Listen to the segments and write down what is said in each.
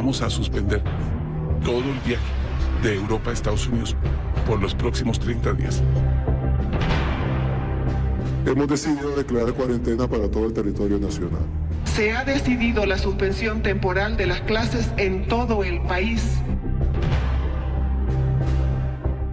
vamos a suspender todo el viaje de Europa a Estados Unidos por los próximos 30 días. Hemos decidido declarar cuarentena para todo el territorio nacional. Se ha decidido la suspensión temporal de las clases en todo el país.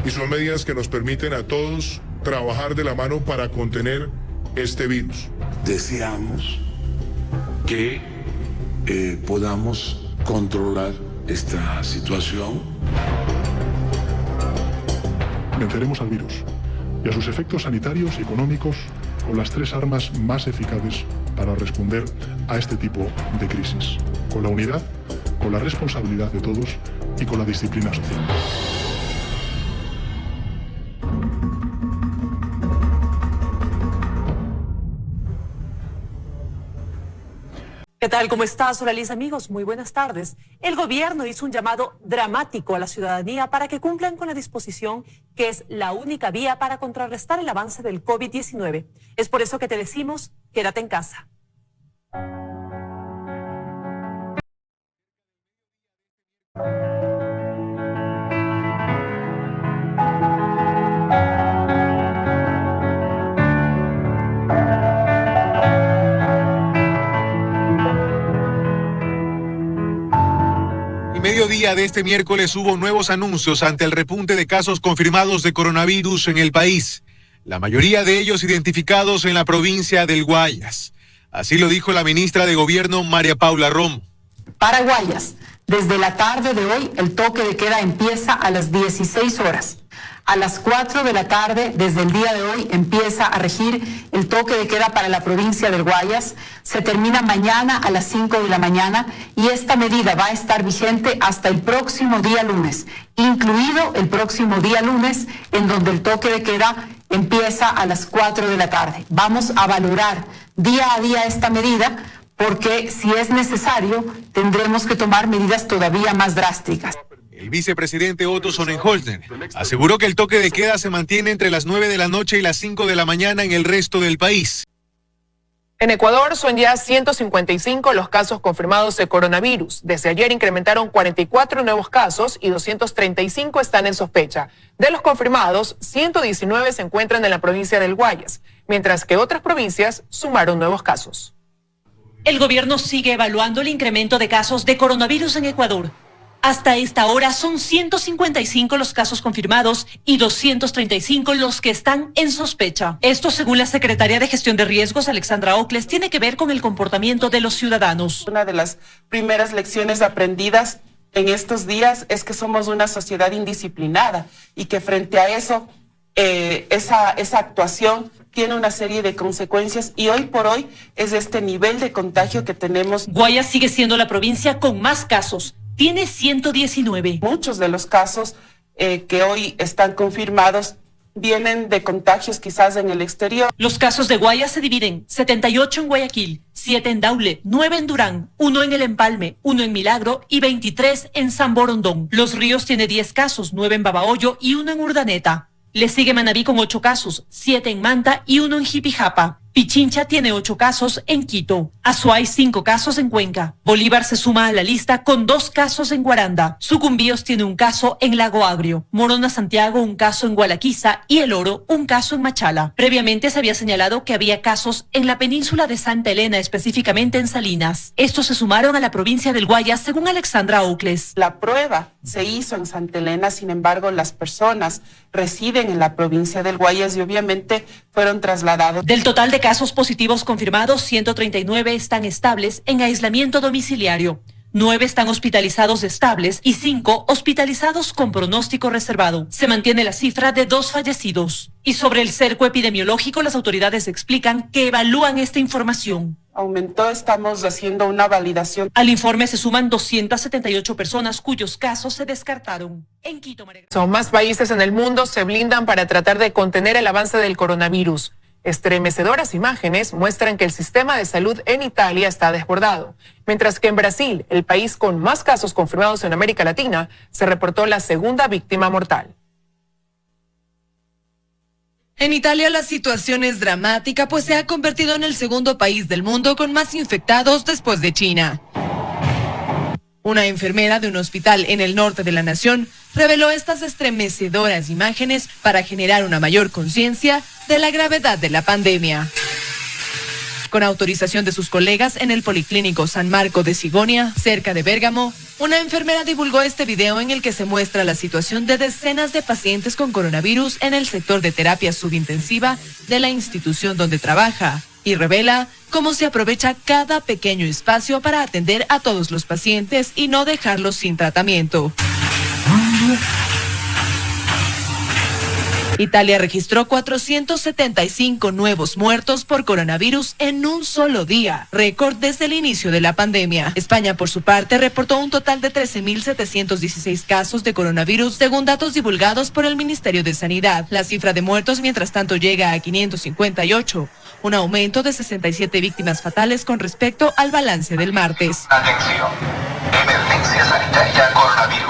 Y son medidas que nos permiten a todos trabajar de la mano para contener este virus. Deseamos que podamos controlar esta situación. Venceremos al virus y a sus efectos sanitarios y económicos con las 3 armas más eficaces para responder a este tipo de crisis: con la unidad, con la responsabilidad de todos y con la disciplina social. ¿Qué tal? ¿Cómo estás? Hola, Liz, amigos. Muy buenas tardes. El gobierno hizo un llamado dramático a la ciudadanía para que cumplan con la disposición que es la única vía para contrarrestar el avance del COVID-19. Es por eso que te decimos, quédate en casa. Mediodía de este miércoles hubo nuevos anuncios ante el repunte de casos confirmados de coronavirus en el país, la mayoría de ellos identificados en la provincia del Guayas. Así lo dijo la ministra de Gobierno, María Paula Romo. Para Guayas, desde la tarde de hoy el toque de queda empieza a las 16 horas. A las 4 de la tarde, desde el día de hoy, empieza a regir el toque de queda para la provincia del Guayas. Se termina mañana a las 5 de la mañana y esta medida va a estar vigente hasta el próximo día lunes, incluido el próximo día lunes, en donde el toque de queda empieza a las 4 de la tarde. Vamos a valorar día a día esta medida porque, si es necesario, tendremos que tomar medidas todavía más drásticas. El vicepresidente Otto Sonnenholzer aseguró que el toque de queda se mantiene entre las 9 de la noche y las 5 de la mañana en el resto del país. En Ecuador son ya 155 los casos confirmados de coronavirus. Desde ayer incrementaron 44 nuevos casos y 235 están en sospecha. De los confirmados, 119 se encuentran en la provincia del Guayas, mientras que otras provincias sumaron nuevos casos. El gobierno sigue evaluando el incremento de casos de coronavirus en Ecuador. Hasta esta hora son 155 los casos confirmados y 235 los que están en sospecha. Esto, según la secretaria de Gestión de Riesgos, Alexandra Ocles, tiene que ver con el comportamiento de los ciudadanos. Una de las primeras lecciones aprendidas en estos días es que somos una sociedad indisciplinada y que frente a eso, esa actuación tiene una serie de consecuencias y hoy por hoy es este nivel de contagio que tenemos. Guayas sigue siendo la provincia con más casos. Tiene 119. Muchos de los casos que hoy están confirmados vienen de contagios quizás en el exterior. Los casos de Guayas se dividen: 78 en Guayaquil, 7 en Daule, 9 en Durán, 1 en El Empalme, 1 en Milagro y 23 en San Borondón. Los Ríos tiene 10 casos, 9 en Babahoyo y 1 en Urdaneta. Le sigue Manabí con 8 casos, 7 en Manta y 1 en Jipijapa. Pichincha tiene 8 casos en Quito. Azuay 5 casos en Cuenca. Bolívar se suma a la lista con 2 casos en Guaranda. Sucumbíos tiene 1 caso en Lago Agrio. Morona Santiago 1 caso en Gualaquiza y El Oro 1 caso en Machala. Previamente se había señalado que había casos en la península de Santa Elena, específicamente en Salinas. Estos se sumaron a la provincia del Guayas, según Alexandra Ocles. La prueba se hizo en Santa Elena, sin embargo las personas residen en la provincia del Guayas y obviamente fueron trasladados. Del total de casos positivos confirmados, 139 están estables en aislamiento domiciliario, 9 están hospitalizados estables y 5 hospitalizados con pronóstico reservado. Se mantiene la cifra de 2 fallecidos. Y sobre el cerco epidemiológico, las autoridades explican que evalúan esta información. Aumentó, estamos haciendo una validación. Al informe se suman 278 personas cuyos casos se descartaron. En Quito, Son más países en el mundo se blindan para tratar de contener el avance del coronavirus. Estremecedoras imágenes muestran que el sistema de salud en Italia está desbordado, mientras que en Brasil, el país con más casos confirmados en América Latina, se reportó la segunda víctima mortal. En Italia la situación es dramática, pues se ha convertido en el segundo país del mundo con más infectados después de China. Una enfermera de un hospital en el norte de la nación reveló estas estremecedoras imágenes para generar una mayor conciencia de la gravedad de la pandemia. Con autorización de sus colegas en el Policlínico San Marco de Sigonia, cerca de Bérgamo, una enfermera divulgó este video en el que se muestra la situación de decenas de pacientes con coronavirus en el sector de terapia subintensiva de la institución donde trabaja y revela cómo se aprovecha cada pequeño espacio para atender a todos los pacientes y no dejarlos sin tratamiento. Italia registró 475 nuevos muertos por coronavirus en un solo día, récord desde el inicio de la pandemia. España, por su parte, reportó un total de 13.716 casos de coronavirus, según datos divulgados por el Ministerio de Sanidad. La cifra de muertos, mientras tanto, llega a 558, un aumento de 67 víctimas fatales con respecto al balance del martes. Atención, emergencia sanitaria coronavirus.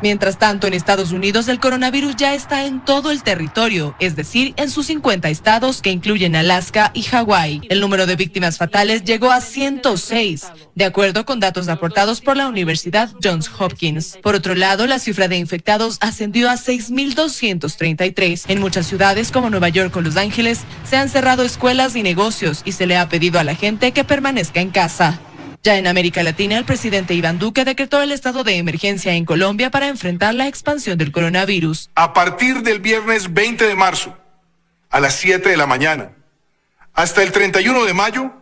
Mientras tanto, en Estados Unidos el coronavirus ya está en todo el territorio, es decir, en sus 50 estados que incluyen Alaska y Hawái. El número de víctimas fatales llegó a 106, de acuerdo con datos aportados por la Universidad Johns Hopkins. Por otro lado, la cifra de infectados ascendió a 6.233. En muchas ciudades como Nueva York o Los Ángeles se han cerrado escuelas y negocios y se le ha pedido a la gente que permanezca en casa. Ya en América Latina, el presidente Iván Duque decretó el estado de emergencia en Colombia para enfrentar la expansión del coronavirus. A partir del viernes 20 de marzo, a las 7 de la mañana, hasta el 31 de mayo,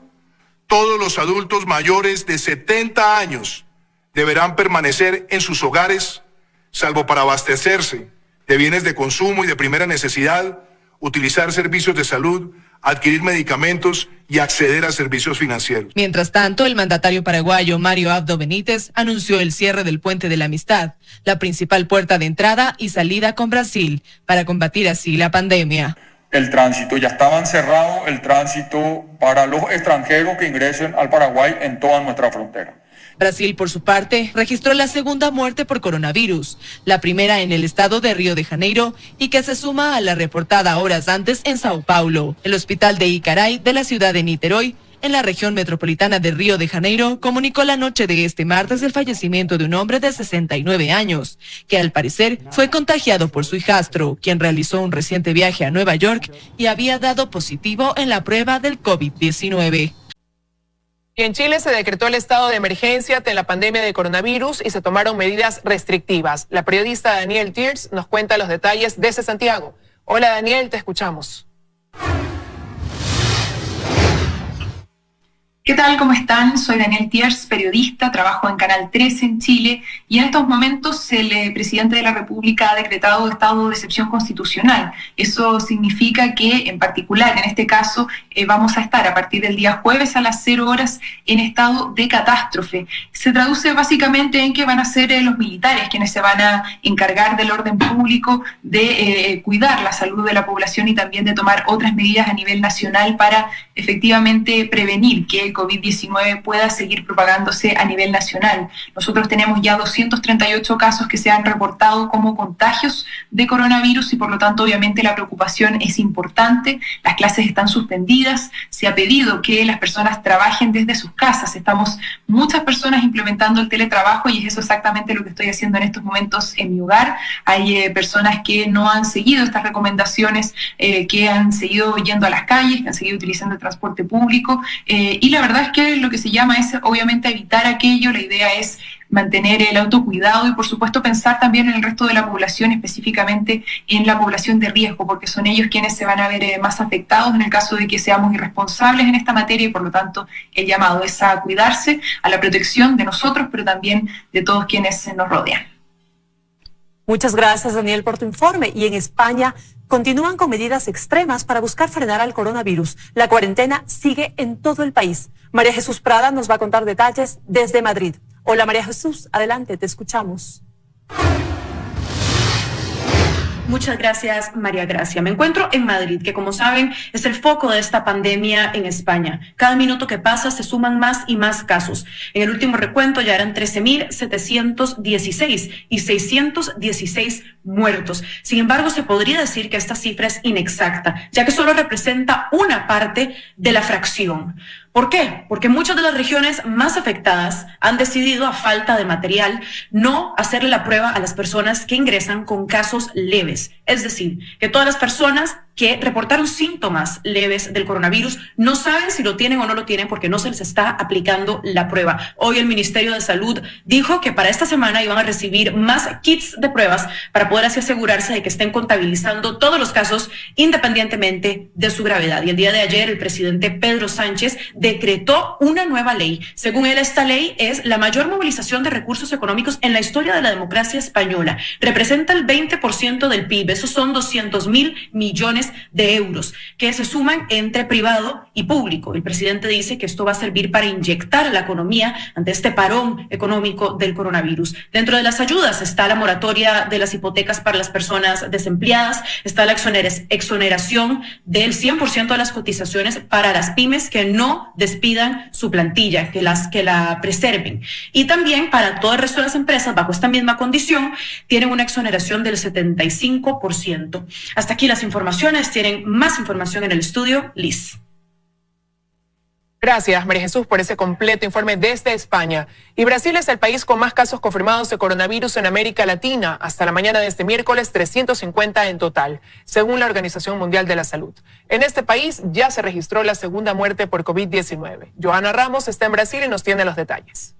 todos los adultos mayores de 70 años deberán permanecer en sus hogares, salvo para abastecerse de bienes de consumo y de primera necesidad, utilizar servicios de salud, adquirir medicamentos y acceder a servicios financieros. Mientras tanto, el mandatario paraguayo Mario Abdo Benítez anunció el cierre del Puente de la Amistad, la principal puerta de entrada y salida con Brasil, para combatir así la pandemia. El tránsito, ya estaban cerrado el tránsito para los extranjeros que ingresen al Paraguay en toda nuestra frontera. Brasil, por su parte, registró la segunda muerte por coronavirus, la primera en el estado de Río de Janeiro y que se suma a la reportada horas antes en Sao Paulo. El hospital de Icaray de la ciudad de Niterói, en la región metropolitana de Río de Janeiro, comunicó la noche de este martes el fallecimiento de un hombre de 69 años, que al parecer fue contagiado por su hijastro, quien realizó un reciente viaje a Nueva York y había dado positivo en la prueba del COVID-19. Y en Chile se decretó el estado de emergencia ante la pandemia de coronavirus y se tomaron medidas restrictivas. La periodista Danielle Tiers nos cuenta los detalles desde Santiago. Hola Danielle, te escuchamos. ¿Qué tal? ¿Cómo están? Soy Danielle Tiers, periodista, trabajo en Canal 13 en Chile y en estos momentos el presidente de la República ha decretado estado de excepción constitucional. Eso significa que, en particular, en este caso, vamos a estar a partir del día jueves a las 0 horas en estado de catástrofe. Se traduce básicamente en que van a ser los militares quienes se van a encargar del orden público, de cuidar la salud de la población y también de tomar otras medidas a nivel nacional para efectivamente prevenir que el COVID-19 pueda seguir propagándose a nivel nacional. Nosotros tenemos ya 238 casos que se han reportado como contagios de coronavirus y por lo tanto obviamente la preocupación es importante. Las clases están suspendidas, se ha pedido que las personas trabajen desde sus casas. Estamos muchas personas implementando el teletrabajo y es eso exactamente lo que estoy haciendo en estos momentos en mi hogar. Hay personas que no han seguido estas recomendaciones, que han seguido yendo a las calles, que han seguido utilizando el transporte público y la verdad es que lo que se llama es obviamente evitar aquello. La idea es mantener el autocuidado y por supuesto pensar también en el resto de la población, específicamente en la población de riesgo, porque son ellos quienes se van a ver más afectados en el caso de que seamos irresponsables en esta materia y por lo tanto el llamado es a cuidarse, a la protección de nosotros, pero también de todos quienes nos rodean. Muchas gracias, Daniel, por tu informe. Y en España continúan con medidas extremas para buscar frenar al coronavirus. La cuarentena sigue en todo el país. María Jesús Prada nos va a contar detalles desde Madrid. Hola María Jesús, adelante, te escuchamos. Muchas gracias, María Gracia. Me encuentro en Madrid, que como saben es el foco de esta pandemia en España. Cada minuto que pasa se suman más y más casos. En el último recuento ya eran 13.716 y 616 muertos. Sin embargo, se podría decir que esta cifra es inexacta, ya que solo representa una parte de la fracción. ¿Por qué? Porque muchas de las regiones más afectadas han decidido, a falta de material, no hacerle la prueba a las personas que ingresan con casos leves. Es decir, que todas las personas que reportaron síntomas leves del coronavirus no saben si lo tienen o no lo tienen porque no se les está aplicando la prueba. Hoy el Ministerio de Salud dijo que para esta semana iban a recibir más kits de pruebas para poder así asegurarse de que estén contabilizando todos los casos independientemente de su gravedad. Y el día de ayer el presidente Pedro Sánchez decretó una nueva ley. Según él, esta ley es la mayor movilización de recursos económicos en la historia de la democracia española. Representa el 20% del PIB. Esos son 200.000 millones de euros que se suman entre privado y público. El presidente dice que esto va a servir para inyectar a la economía ante este parón económico del coronavirus. Dentro de las ayudas está la moratoria de las hipotecas para las personas desempleadas, está la exoneración del 100% de las cotizaciones para las pymes que no despidan su plantilla, que la preserven. Y también para todo el resto de las empresas, bajo esta misma condición, tienen una exoneración del 75%. Hasta aquí las informaciones. Tienen más información en el estudio. Liz. Gracias, María Jesús, por ese completo informe desde España. Y Brasil es el país con más casos confirmados de coronavirus en América Latina. Hasta la mañana de este miércoles, 350 en total, según la Organización Mundial de la Salud. En este país ya se registró la segunda muerte por COVID-19. Johanna Ramos está en Brasil y nos tiene los detalles.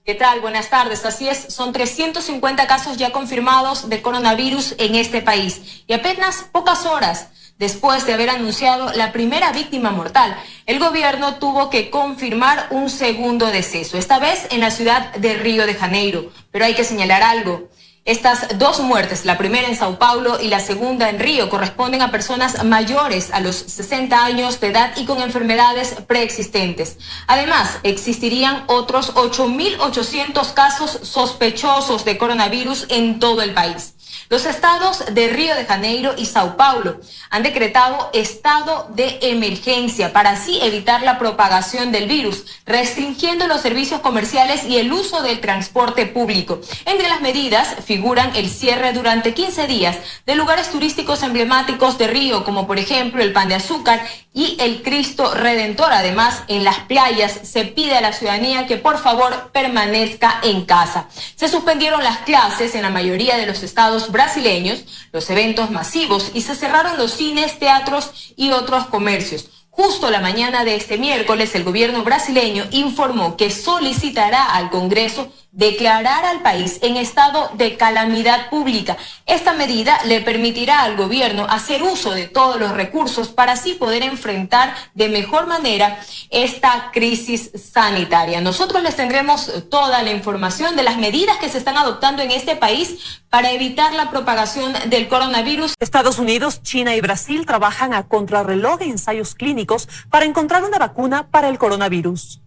¿Qué tal? Buenas tardes. Así es, son 350 casos ya confirmados de coronavirus en este país. Y apenas pocas horas después de haber anunciado la primera víctima mortal, el gobierno tuvo que confirmar un segundo deceso, esta vez en la ciudad de Río de Janeiro. Pero hay que señalar algo. Estas dos muertes, la primera en Sao Paulo y la segunda en Río, corresponden a personas mayores a los 60 años de edad y con enfermedades preexistentes. Además, existirían otros 8.800 casos sospechosos de coronavirus en todo el país. Los estados de Río de Janeiro y Sao Paulo han decretado estado de emergencia para así evitar la propagación del virus, restringiendo los servicios comerciales y el uso del transporte público. Entre las medidas figuran el cierre durante 15 días de lugares turísticos emblemáticos de Río, como por ejemplo el Pan de Azúcar y el Cristo Redentor. Además, en las playas se pide a la ciudadanía que por favor permanezca en casa. Se suspendieron las clases en la mayoría de los estados brasileños, los eventos masivos y se cerraron los cines, teatros y otros comercios. Justo la mañana de este miércoles, el gobierno brasileño informó que solicitará al Congreso declarar al país en estado de calamidad pública. Esta medida le permitirá al gobierno hacer uso de todos los recursos para así poder enfrentar de mejor manera esta crisis sanitaria. Nosotros les tendremos toda la información de las medidas que se están adoptando en este país para evitar la propagación del coronavirus. Estados Unidos, China y Brasil trabajan a contrarreloj en ensayos clínicos para encontrar una vacuna para el coronavirus.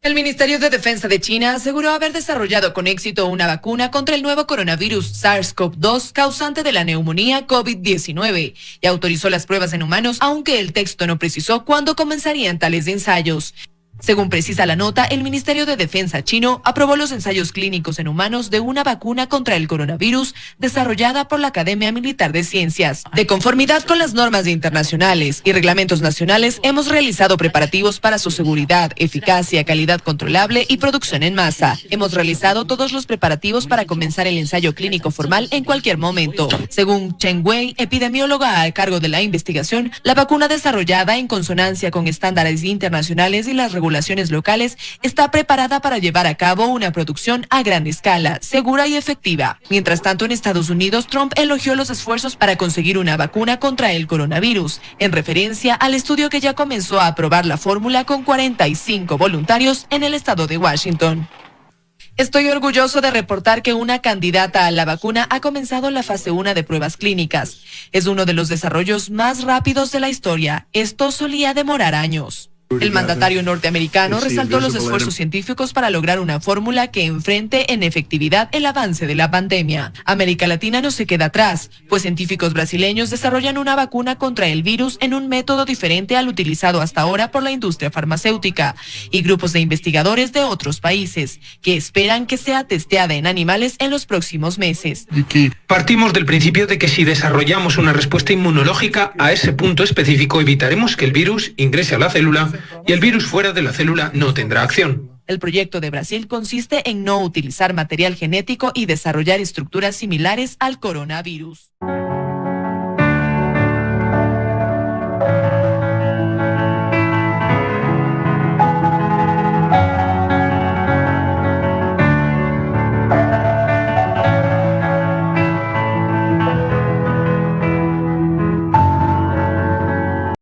El Ministerio de Defensa de China aseguró haber desarrollado con éxito una vacuna contra el nuevo coronavirus SARS-CoV-2 causante de la neumonía COVID-19 y autorizó las pruebas en humanos, aunque el texto no precisó cuándo comenzarían tales ensayos. Según precisa la nota, el Ministerio de Defensa chino aprobó los ensayos clínicos en humanos de una vacuna contra el coronavirus desarrollada por la Academia Militar de Ciencias. De conformidad con las normas internacionales y reglamentos nacionales, hemos realizado preparativos para su seguridad, eficacia, calidad controlable y producción en masa. Hemos realizado todos los preparativos para comenzar el ensayo clínico formal en cualquier momento. Según Chen Wei, epidemióloga a cargo de la investigación, la vacuna desarrollada en consonancia con estándares internacionales y las regulaciones locales está preparada para llevar a cabo una producción a gran escala, segura y efectiva. Mientras tanto, en Estados Unidos, Trump elogió los esfuerzos para conseguir una vacuna contra el coronavirus, en referencia al estudio que ya comenzó a aprobar la fórmula con 45 voluntarios en el estado de Washington. Estoy orgulloso de reportar que una candidata a la vacuna ha comenzado la fase 1 de pruebas clínicas. Es uno de los desarrollos más rápidos de la historia. Esto solía demorar años. El mandatario norteamericano resaltó los esfuerzos científicos para lograr una fórmula que enfrente en efectividad el avance de la pandemia. América Latina no se queda atrás, pues científicos brasileños desarrollan una vacuna contra el virus en un método diferente al utilizado hasta ahora por la industria farmacéutica, y grupos de investigadores de otros países que esperan que sea testeada en animales en los próximos meses. Partimos del principio de que si desarrollamos una respuesta inmunológica a ese punto específico, evitaremos que el virus ingrese a la célula y el virus fuera de la célula no tendrá acción. El proyecto de Brasil consiste en no utilizar material genético y desarrollar estructuras similares al coronavirus.